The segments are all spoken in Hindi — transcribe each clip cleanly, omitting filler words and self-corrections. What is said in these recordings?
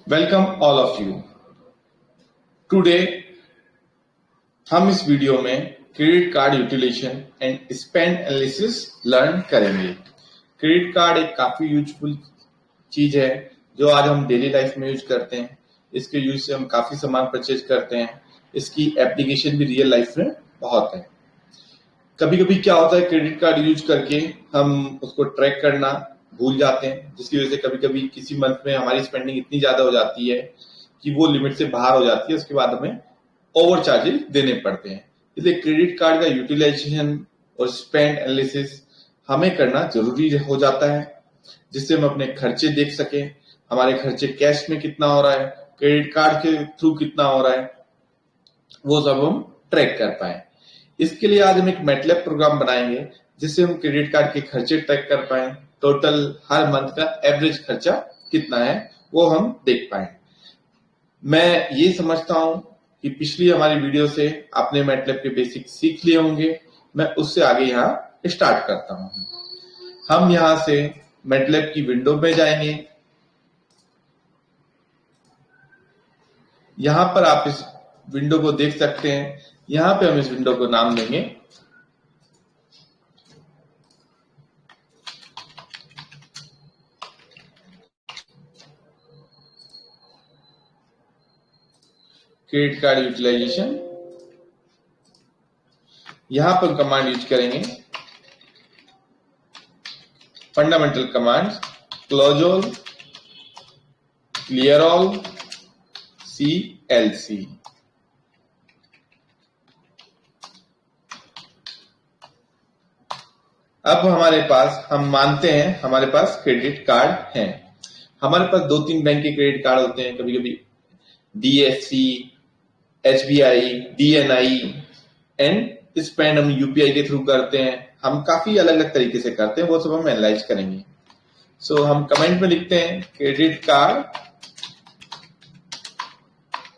Welcome all of you. Today हम इस वीडियो में credit card utilisation and spend analysis learn करेंगे। क्रेडिट कार्ड एक काफी यूजफुल चीज है जो आज हम डेली लाइफ में यूज करते हैं। इसके यूज से हम काफी सामान परचेज करते हैं। इसकी एप्लीकेशन भी रियल लाइफ में बहुत है। कभी कभी क्या होता है, क्रेडिट कार्ड यूज करके हम उसको ट्रैक करना भूल जाते हैं, जिसकी वजह से कभी कभी किसी मंथ में हमारी स्पेंडिंग इतनी ज्यादा हो जाती है कि वो लिमिट से बाहर हो जाती है। उसके बाद हमें ओवर चार्जेस देने पड़ते हैं। इसलिए क्रेडिट कार्ड का यूटिलाइजेशन और स्पेंड एनालिसिस हमें करना जरूरी हो जाता है, जिससे हम अपने खर्चे देख सके। हमारे खर्चे कैश में कितना हो रहा है, क्रेडिट कार्ड के थ्रू कितना हो रहा है, वो सब हम ट्रैक कर पाए। इसके लिए आज हम एक मैटलैब प्रोग्राम बनाएंगे जिससे हम क्रेडिट कार्ड के खर्चे ट्रैक कर पाए। टोटल हर मंथ का एवरेज खर्चा कितना है वो हम देख पाए। मैं ये समझता हूं कि पिछली हमारी वीडियो से आपने मैटलैब के बेसिक सीख लिए होंगे। मैं उससे आगे यहाँ स्टार्ट करता हूं। हम यहां से मैटलैब की विंडो में जाएंगे। यहां पर आप इस विंडो को देख सकते हैं। यहां पे हम इस विंडो को नाम देंगे क्रेडिट कार्ड यूटिलाइजेशन। यहां पर कमांड यूज करेंगे fundamental command close all, clear all, CLC। अब हमारे पास, हम मानते हैं हमारे पास क्रेडिट कार्ड हैं। हमारे पास 2-3 बैंक के क्रेडिट कार्ड होते हैं। कभी कभी DFC, SBI, DNI and spend हम UPI के थ्रू करते हैं। हम काफी अलग अलग तरीके से करते हैं, वो सब हम एनालाइज करेंगे। सो हम कमेंट में लिखते हैं credit card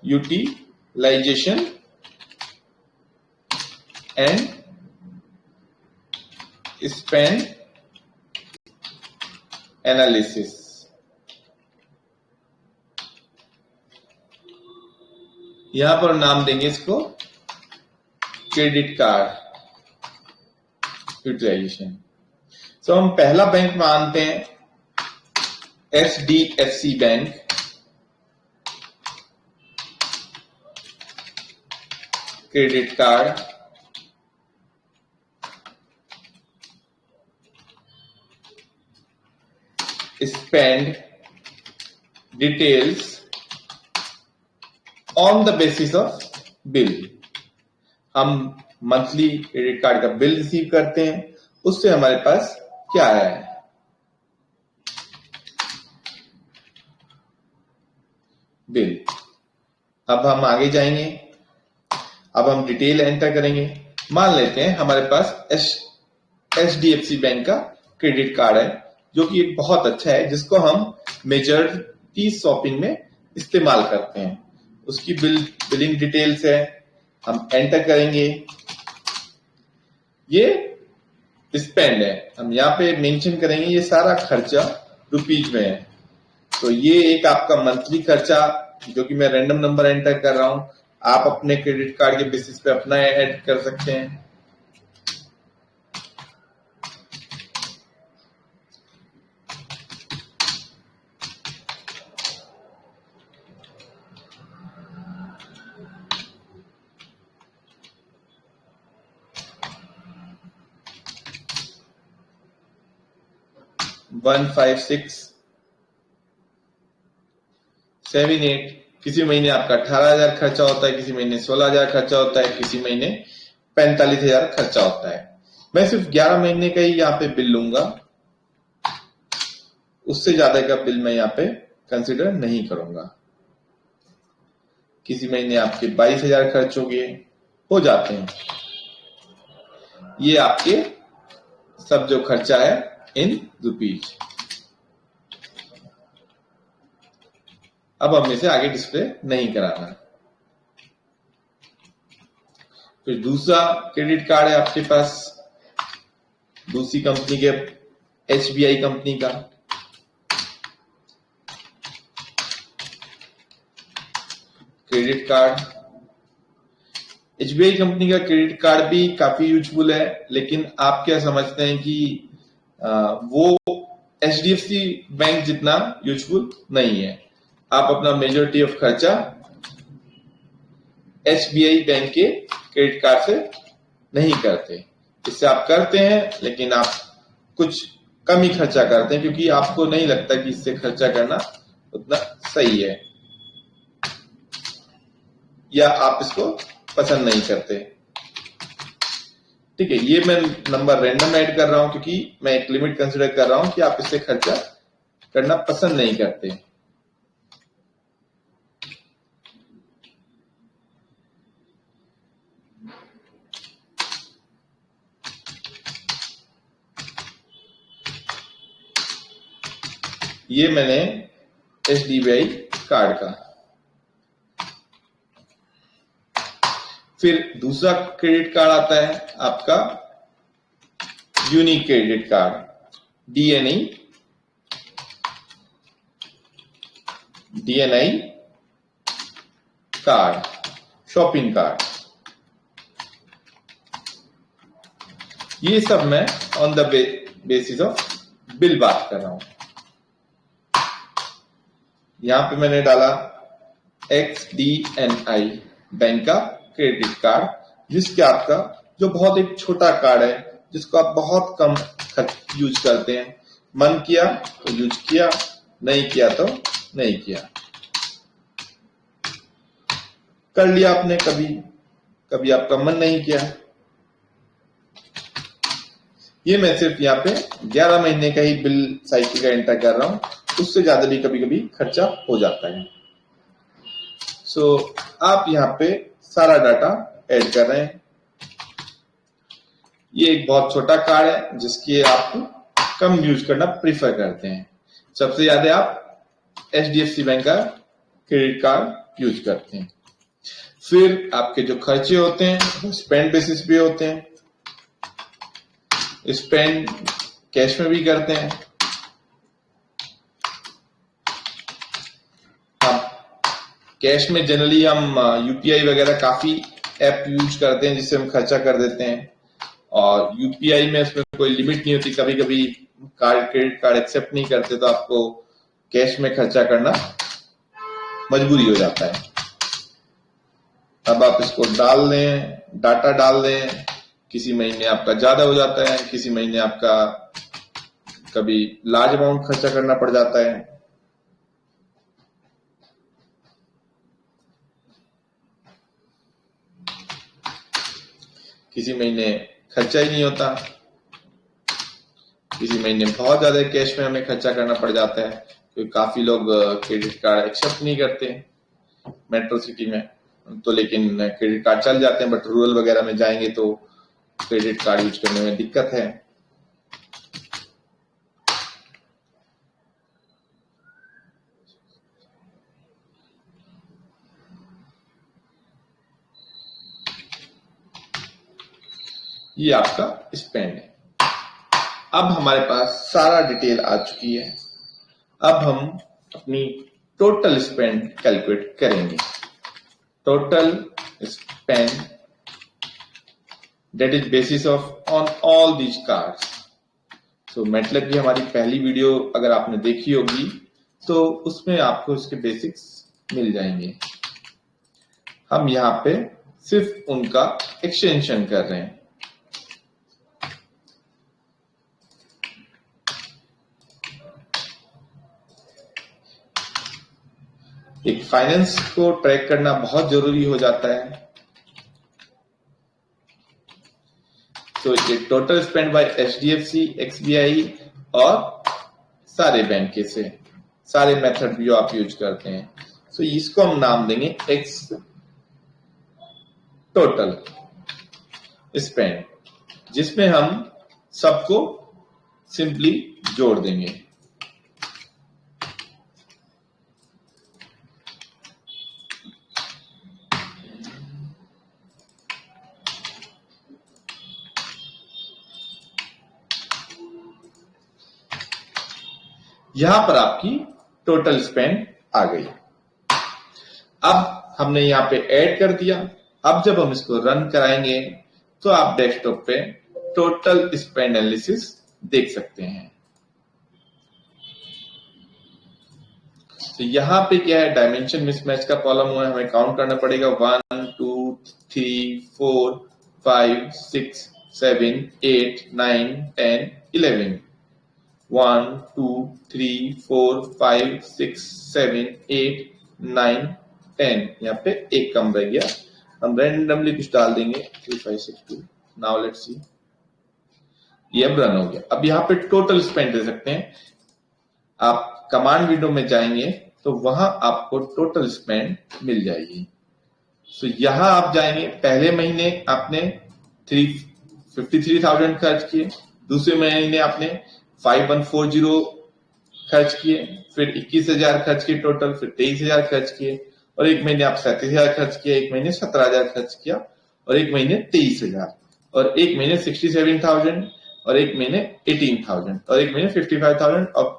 utilisation and spend analysis. यहां पर नाम देंगे इसको क्रेडिट कार्ड यूटिलाइजेशन। सो हम पहला बैंक मानते हैं SDFC bank. Credit card spend details on the basis of bill. हम मंथली क्रेडिट कार्ड का बिल रिसीव करते हैं, उससे हमारे पास क्या है, बिल। अब हम आगे जाएंगे। अब हम डिटेल एंटर करेंगे। मान लेते हैं हमारे पास HDFC बैंक का क्रेडिट कार्ड है, जो कि एक बहुत अच्छा है, जिसको हम मेजॉरिटी शॉपिंग में इस्तेमाल करते हैं। उसकी बिलिंग डिटेल्स है, हम एंटर करेंगे। ये स्पेंड है, हम यहाँ पे मेंशन करेंगे ये सारा खर्चा रुपीज में है। तो ये एक आपका मंथली खर्चा, जो कि मैं रैंडम नंबर एंटर कर रहा हूं। आप अपने क्रेडिट कार्ड के बेसिस पे अपना ऐड कर सकते हैं। वन 5,6,7,8। किसी महीने आपका 18,000 खर्चा होता है, किसी महीने 16,000 खर्चा होता है, किसी महीने 45,000 खर्चा होता है। मैं सिर्फ 11 महीने का ही यहाँ पे बिल लूंगा, उससे ज्यादा का बिल मैं यहाँ पे कंसिडर नहीं करूंगा। किसी महीने आपके 22,000 खर्च हो जाते हैं। ये आपके सब जो खर्चा है इन रुपीज। अब हम इसे आगे डिस्प्ले नहीं कराना। फिर दूसरा क्रेडिट कार्ड है आपके पास दूसरी कंपनी के, SBI कंपनी का। Credit card. एसबीआई कंपनी का क्रेडिट कार्ड भी काफी यूजफुल है, लेकिन आप क्या समझते हैं कि वो एचडीएफसी बैंक जितना यूजफुल नहीं है। आप अपना मेजोरिटी ऑफ खर्चा एसबीआई बैंक के क्रेडिट कार्ड से नहीं करते। इससे आप करते हैं, लेकिन आप कुछ कम ही खर्चा करते हैं, क्योंकि आपको नहीं लगता कि इससे खर्चा करना उतना सही है, या आप इसको पसंद नहीं करते। ठीक है, ये मैं नंबर रैंडम ऐड कर रहा हूं, क्योंकि मैं एक लिमिट कंसिडर कर रहा हूं कि आप इससे खर्चा करना पसंद नहीं करते। ये मैंने एचडीबीआई कार्ड का। फिर दूसरा क्रेडिट कार्ड आता है आपका unique credit card, DNI card, shopping card. ये सब मैं on the basis of bill बात कर रहा हूं। यहां पे मैंने डाला XDNI बैंक का क्रेडिट कार्ड, जिसके आपका जो बहुत एक छोटा कार्ड है, जिसको आप बहुत कम यूज करते हैं। मन किया तो यूज किया, नहीं किया तो नहीं किया। कर लिया आपने, कभी कभी आपका मन नहीं किया। ये मैं सिर्फ यहाँ पे 11 महीने का ही बिल साइकिल का एंटर कर रहा हूं, उससे ज्यादा भी कभी कभी खर्चा हो जाता है। सो आप यहाँ पे सारा डाटा ऐड कर रहे हैं। ये एक बहुत छोटा कार्ड है, जिसकी आप कम यूज करना प्रीफर करते हैं। सबसे ज्यादा आप एचडीएफसी बैंक का क्रेडिट कार्ड यूज करते हैं। फिर आपके जो खर्चे होते हैं वो स्पेंड बेसिस पे होते हैं। स्पेंड कैश में भी करते हैं। कैश में जनरली हम यूपीआई वगैरह काफी ऐप यूज करते हैं, जिससे हम खर्चा कर देते हैं। और यूपीआई में इसमें कोई लिमिट नहीं होती, कभी कभी क्रेडिट कार्ड एक्सेप्ट नहीं करते, तो आपको कैश में खर्चा करना मजबूरी हो जाता है। अब आप इसको डाल दें, डाटा डाल दें। किसी महीने आपका ज्यादा हो जाता है, किसी महीने आपका कभी लार्ज अमाउंट खर्चा करना पड़ जाता है। किसी महीने खर्चा ही नहीं होता, किसी महीने बहुत ज्यादा कैश में हमें खर्चा करना पड़ जाता है, क्योंकि काफी लोग क्रेडिट कार्ड एक्सेप्ट नहीं करते मेट्रो सिटी में। तो लेकिन क्रेडिट कार्ड चल जाते हैं, बट रूरल वगैरह में जाएंगे तो क्रेडिट कार्ड यूज करने में दिक्कत है। ये आपका स्पेंड है। अब हमारे पास सारा डिटेल आ चुकी है। अब हम अपनी टोटल स्पेंड कैलकुलेट करेंगे। Total spend that is basis of on all these cards। so MATLAB की हमारी पहली वीडियो अगर आपने देखी होगी तो उसमें आपको इसके बेसिक्स मिल जाएंगे। हम यहाँ पे सिर्फ उनका एक्सटेंशन कर रहे हैं। एक फाइनेंस को ट्रैक करना बहुत जरूरी हो जाता है। तो ये टोटल स्पेंड बाय एचडीएफसी, एक्सबीआई और सारे बैंक के से सारे मेथड जो आप यूज करते हैं। तो इसको हम नाम देंगे एक्स टोटल स्पेंड, जिसमें हम सबको सिंपली जोड़ देंगे। यहां पर आपकी टोटल स्पेंड आ गई। अब हमने यहाँ पे ऐड कर दिया। अब जब हम इसको रन कराएंगे तो आप डेस्कटॉप पे टोटल स्पेंड एनालिसिस देख सकते हैं। तो यहाँ पे क्या है, डायमेंशन मिसमैच का प्रॉब्लम हुआ है, हमें काउंट करना पड़ेगा 1 2 3 4 5 6 7 8 9 10 11 1 2 3 4 5 6 7 8 9 10। यहाँ पे एक कम रह गया, हम रैंडमली कुछ डाल देंगे 3 5 6 2। नाउ लेट्स सी, ये अब रन हो गया। अब यहाँ पे टोटल स्पेंड दे सकते हैं। आप कमांड विंडो में जाएंगे तो वहां आपको टोटल स्पेंड मिल जाएगी। सो यहां आप जाएंगे, पहले महीने आपने 53,000 खर्च किए, दूसरे महीने आपने 5140 खर्च किए, फिर 21,000 खर्च किए टोटल, फिर 23,000 खर्च किए, और एक महीने आप 37,000 खर्च किया, एक महीने 17,000 खर्च किया, और एक महीने 23,000, और एक महीने 67,000, और एक महीने 18,000, और एक महीने 55,000, और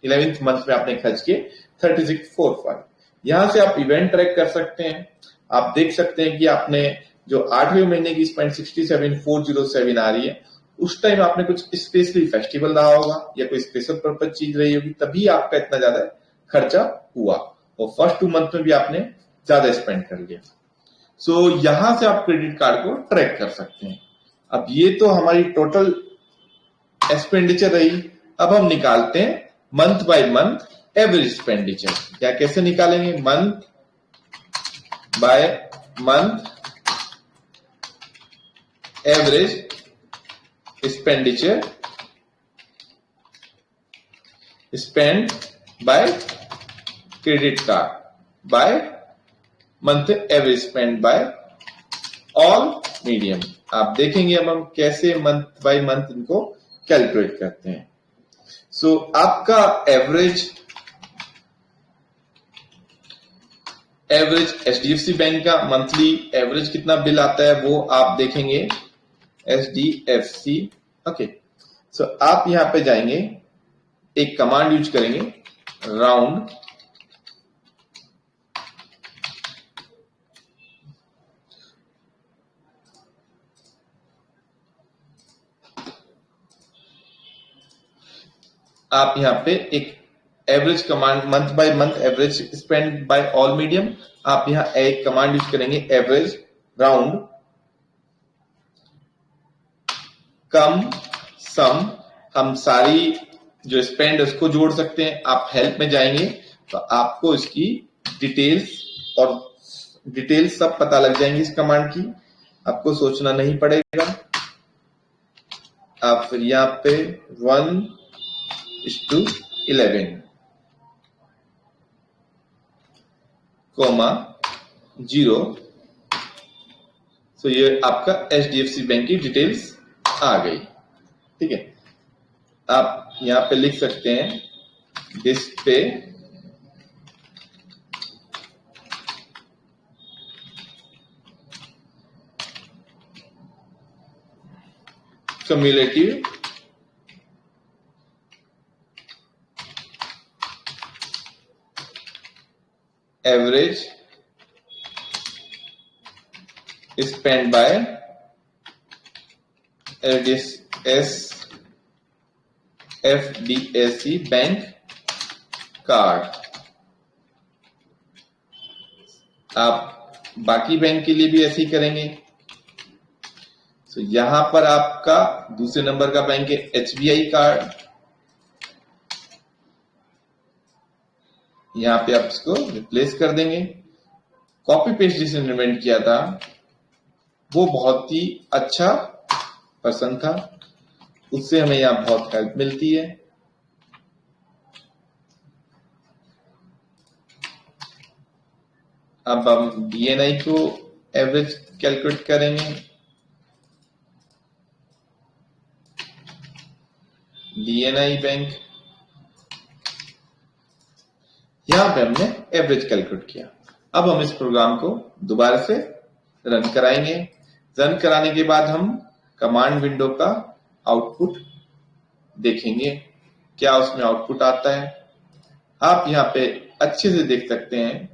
11th मंथ में आपने खर्च किए 3645। यहां से आप इवेंट ट्रैक कर सकते हैं। आप देख सकते हैं कि आपने जो 8वें महीने की स्पेंड 67,407 आ रही है, उस टाइम आपने कुछ स्पेशली फेस्टिवल रहा होगा या कोई स्पेशल पर्पज चीज रही होगी, तभी आपका इतना ज्यादा खर्चा हुआ, और फर्स्ट 2 मंथ में भी आपने ज्यादा स्पेंड कर लिया। सो यहां से आप क्रेडिट कार्ड को ट्रैक कर सकते हैं। अब ये तो हमारी टोटल एक्सपेंडिचर रही। अब हम निकालते हैं month by month average expenditure. क्या कैसे निकालेंगे? Month by month average expenditure spend by credit card by month average spend by all medium. आप देखेंगे अब हम कैसे मंथ बाय मंथ इनको कैलकुलेट करते हैं। सो आपका एवरेज एचडीएफसी बैंक का मंथली एवरेज कितना बिल आता है वो आप देखेंगे, एचडीएफसी। ओके, सो आप यहां पे जाएंगे, एक कमांड यूज करेंगे, राउंड आप यहां पे एक average command, month by month average spend by all medium, आप यहां एक कमांड यूज करेंगे, एवरेज राउंड कम सम। हम सारी जो स्पेंड उसको जोड़ सकते हैं। आप हेल्प में जाएंगे तो आपको इसकी डिटेल्स सब पता लग जाएंगी इस कमांड की, आपको सोचना नहीं पड़ेगा। आप फिर यहां पे 1:11 0। सो ये आपका एचडीएफसी बैंक की डिटेल्स आ गई। ठीक है, आप यहां पे लिख सकते हैं display cumulative average spent by FDSC bank card. आप बाकी बैंक के लिए भी ऐसे ही करेंगे। तो यहां पर आपका दूसरे नंबर का बैंक है एचबीआई कार्ड, यहां पे आप इसको रिप्लेस कर देंगे। कॉपी पेस्ट जिसने इन्वेंट किया था वो बहुत ही अच्छा पर्सन था, उससे हमें यहां बहुत हेल्प मिलती है। अब हम डीएनआई को एवरेज कैलकुलेट करेंगे। डीएनआई बैंक, यहां पे हमने एवरेज कैलकुलेट किया। अब हम इस प्रोग्राम को दोबारा से रन कराएंगे। रन कराने के बाद हम कमांड विंडो का आउटपुट देखेंगे, क्या उसमें आउटपुट आता है। आप यहां पे अच्छे से देख सकते हैं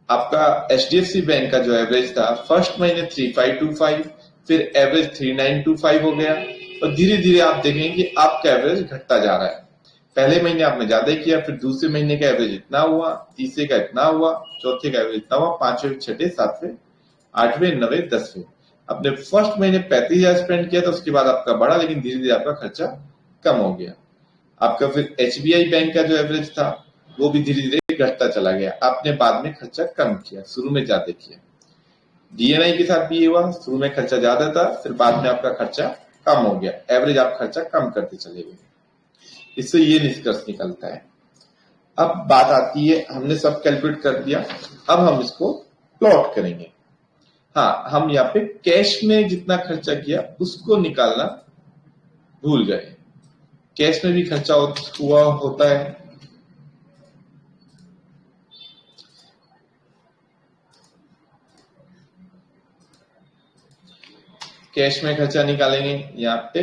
आपका HDFC बैंक का जो एवरेज था फर्स्ट महीने 3525, फिर एवरेज 3925 हो गया और धीरे धीरे आप देखेंगे कि आपका एवरेज घटता जा रहा है। पहले महीने आपने ज्यादा किया, फिर दूसरे महीने का एवरेज इतना हुआ, तीसरे का इतना हुआ, चौथे का एवरेज इतना हुआ, पांचवें, छठे, सातवें, आठवें, नवे, 10वें। आपने फर्स्ट महीने 35,000 स्पेंड किया था, उसके बाद आपका बढ़ा, लेकिन धीरे धीरे आपका खर्चा कम हो गया। आपका फिर HBI बैंक का जो एवरेज था वो भी धीरे धीरे घटता चला गया। आपने बाद में खर्चा कम किया, शुरू में ज्यादा किया। DNI के साथ भी ये हुआ, शुरू में खर्चा ज्यादा था, फिर बाद में आपका खर्चा कम हो गया, एवरेज आप खर्चा कम करते चले गए। इससे ये निष्कर्ष निकलता है। अब बात आती है, हमने सब कैलकुलेट कर दिया, अब हम इसको प्लॉट करेंगे। हाँ, हम यहाँ पे कैश में जितना खर्चा किया उसको निकालना भूल गए। कैश में भी खर्चा हुआ होता है। कैश में खर्चा निकालेंगे, यहाँ पे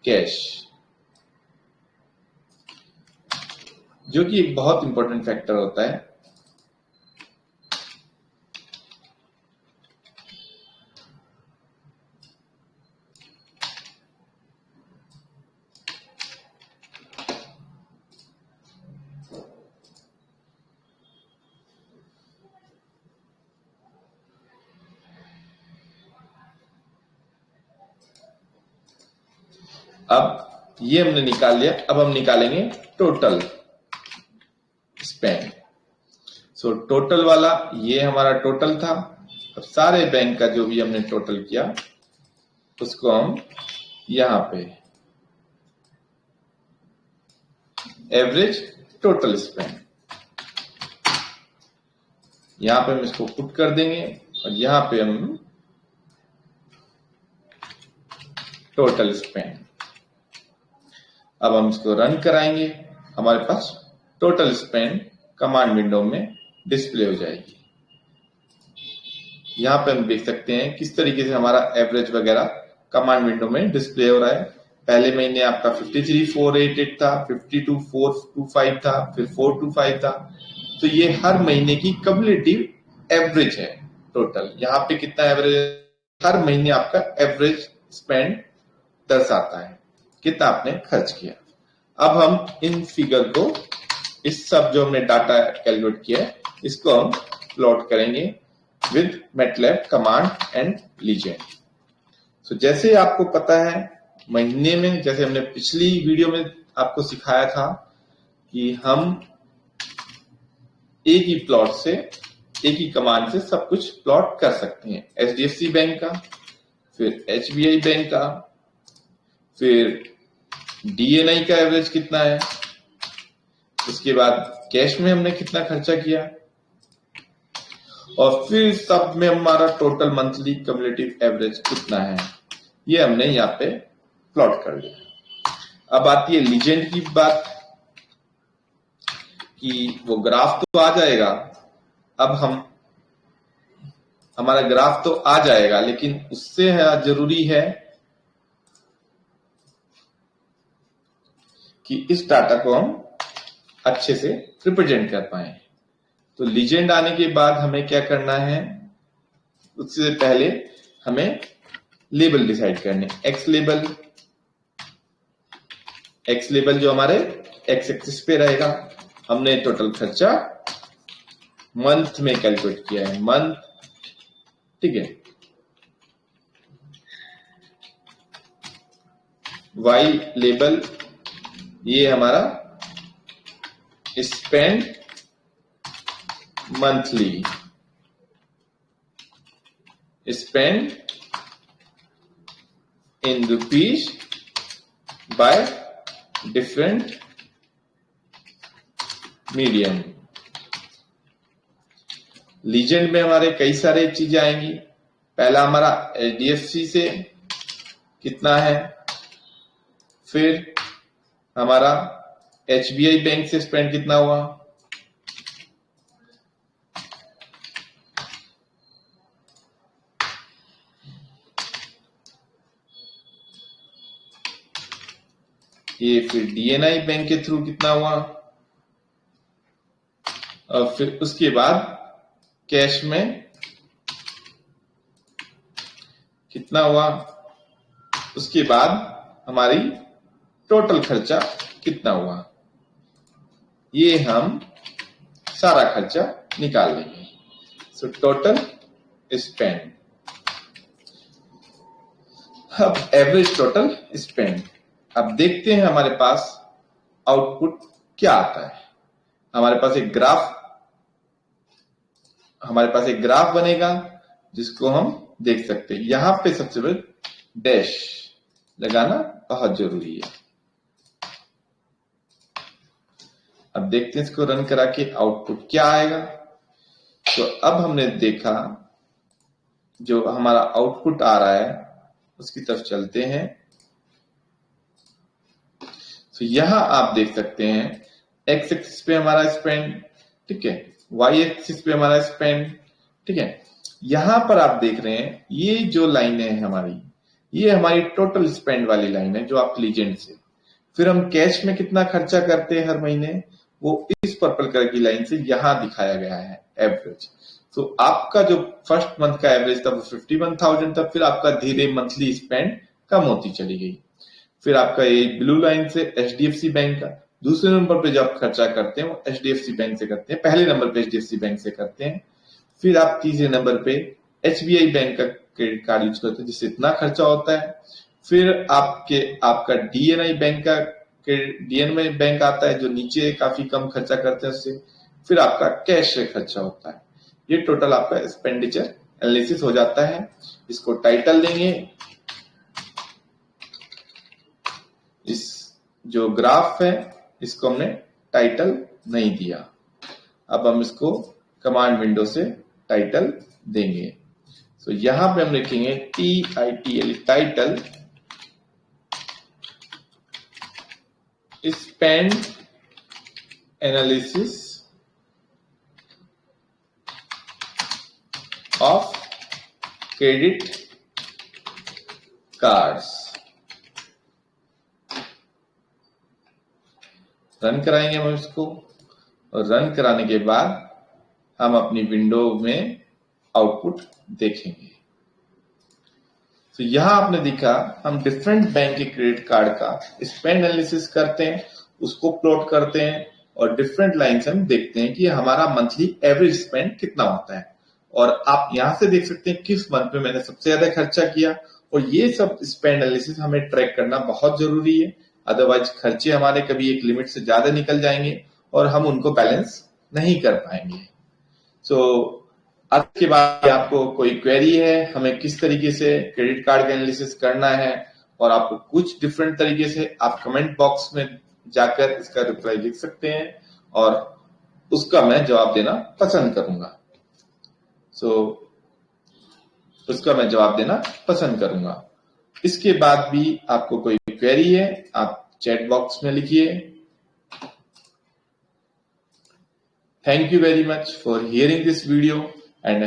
कैश, जो कि एक बहुत इंपॉर्टेंट फैक्टर होता है। अब ये हमने निकाल लिया, अब हम निकालेंगे टोटल स्पेंड। सो टोटल वाला ये हमारा टोटल था। अब सारे बैंक का जो भी हमने टोटल किया उसको हम यहां पे एवरेज टोटल स्पेंड, यहां पे हम इसको पुट कर देंगे और यहां पे हम टोटल स्पेंड। अब हम इसको रन कराएंगे, हमारे पास टोटल स्पेंड कमांड विंडो में डिस्प्ले हो जाएगी। यहां पे हम देख सकते हैं किस तरीके से हमारा एवरेज वगैरह कमांड विंडो में डिस्प्ले हो रहा है। पहले महीने आपका 53,488 था, 52,425 था, फिर 425 था। तो ये हर महीने की कम्युलेटिव एवरेज है टोटल। यहाँ पे कितना एवरेज है, हर महीने आपका एवरेज स्पेंड दर्शाता है, कितना आपने खर्च किया। अब हम इन फिगर को, इस सब जो हमने डाटा कैलकुलेट किया है, इसको हम प्लॉट करेंगे with MATLAB command and legend. तो जैसे आपको पता है, महीने में, जैसे हमने पिछली वीडियो में आपको सिखाया था कि हम एक ही प्लॉट से, एक ही कमांड से सब कुछ प्लॉट कर सकते हैं। HDFC बैंक का, फिर HBI बैंक का, फिर DNI का एवरेज कितना है, उसके बाद कैश में हमने कितना खर्चा किया, और फिर सब में हमारा टोटल मंथली कम्युलेटिव एवरेज कितना है, ये हमने यहाँ पे प्लॉट कर लिया। अब आती है लीजेंड की बात कि वो ग्राफ तो आ जाएगा। अब हमारा ग्राफ तो आ जाएगा, लेकिन उससे जरूरी है कि इस डाटा को हम अच्छे से रिप्रेजेंट कर पाए। तो लीजेंड आने के बाद हमें क्या करना है, उससे पहले हमें लेबल डिसाइड करने। एक्स लेबल जो हमारे एक्स एक्सिस पे रहेगा। हमने टोटल खर्चा मंथ में कैलकुलेट किया है, मंथ, ठीक है। वाई लेबल, ये हमारा spend monthly, spend in rupees by different medium. Legend में हमारे कई सारे चीजें आएंगी। पहला हमारा HDFC से कितना है, फिर हमारा HBI बैंक से स्पेंड कितना हुआ, ये फिर DNI बैंक के थ्रू कितना हुआ, और फिर उसके बाद कैश में कितना हुआ, उसके बाद हमारी टोटल खर्चा कितना हुआ, ये हम सारा खर्चा निकाल लेंगे। So total spend. अब एवरेज टोटल स्पेंड। अब देखते हैं हमारे पास आउटपुट क्या आता है। हमारे पास एक ग्राफ बनेगा जिसको हम देख सकते हैं। यहां पे सबसे पहले डैश लगाना बहुत जरूरी है। अब देखते हैं इसको रन करा के आउटपुट क्या आएगा। तो अब हमने देखा जो हमारा आउटपुट आ रहा है उसकी तरफ चलते हैं। तो यहां आप देख सकते हैं एक्स एक्सिस पे हमारा स्पेंड, ठीक है, वाई एक्सिस पे हमारा स्पेंड, ठीक है। यहां पर आप देख रहे हैं ये जो लाइन है हमारी, ये हमारी टोटल स्पेंड वाली लाइन है जो आप लीजेंड से। फिर हम कैश में कितना खर्चा करते हैं हर महीने, वो इस पर्पल कलर की लाइन से यहां दिखाया गया है एवरेज। तो आपका जो फर्स्ट मंथ का एवरेज था वो 51,000 था। फिर आपका धीरे मंथली स्पेंड कम होती चली गई। फिर आपका ये ब्लू लाइन से एचडीएफसी बैंक का दूसरे नंबर पे जो आप खर्चा करते हैं वो एचडीएफसी बैंक से करते हैं, पहले नंबर पे एचडीएफसी बैंक से करते हैं। फिर आप तीसरे नंबर पे एसबीआई बैंक का क्रेडिट कार्ड यूज करते हैं जिससे इतना खर्चा होता है। फिर आपका डीएनआई बैंक आता है जो नीचे काफी कम खर्चा करते हैं उससे। फिर आपका कैश से खर्चा होता है। ये टोटल आपका एक्सपेंडिचर एनालिसिस हो जाता है। इसको टाइटल देंगे। इस जो ग्राफ है इसको हमने टाइटल नहीं दिया। अब हम इसको कमांड विंडो से टाइटल देंगे। तो यहां पे हम लिखेंगे TITL title spend analysis of credit cards. Run कराएंगे हम इसको, और रन कराने के बाद हम अपनी विंडो में आउटपुट देखेंगे। तो यहां आपने देखा हम डिफरेंट बैंक के क्रेडिट कार्ड का स्पेंड एनालिसिस करते हैं, उसको प्लॉट करते हैं और डिफरेंट लाइन से हम देखते हैं कि हमारा मंथली एवरेज स्पेंड कितना होता है। और आप यहां से देख सकते हैं किस मंथ में मैंने सबसे ज्यादा खर्चा किया। और ये सब स्पेंड एनालिसिस हमें ट्रैक करना बहुत जरूरी है, अदरवाइज खर्चे हमारे कभी एक लिमिट से ज्यादा निकल जाएंगे और हम उनको बैलेंस नहीं कर पाएंगे। सो आज के बाद आपको कोई क्वेरी है हमें किस तरीके से क्रेडिट कार्ड का एनालिसिस करना है, और आपको कुछ डिफरेंट तरीके से आप कमेंट बॉक्स में जाकर इसका रिप्लाई लिख सकते हैं और उसका मैं जवाब देना पसंद करूंगा। उसका मैं जवाब देना पसंद करूंगा। इसके बाद भी आपको कोई क्वेरी है आप चैट बॉक्स में लिखिए। Thank you very much for hearing this video and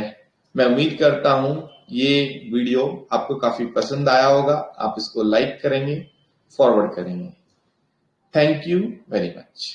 मैं उम्मीद करता हूं ये वीडियो आपको काफी पसंद आया होगा। आप इसको लाइक करेंगे, फॉरवर्ड करेंगे। Thank you very much.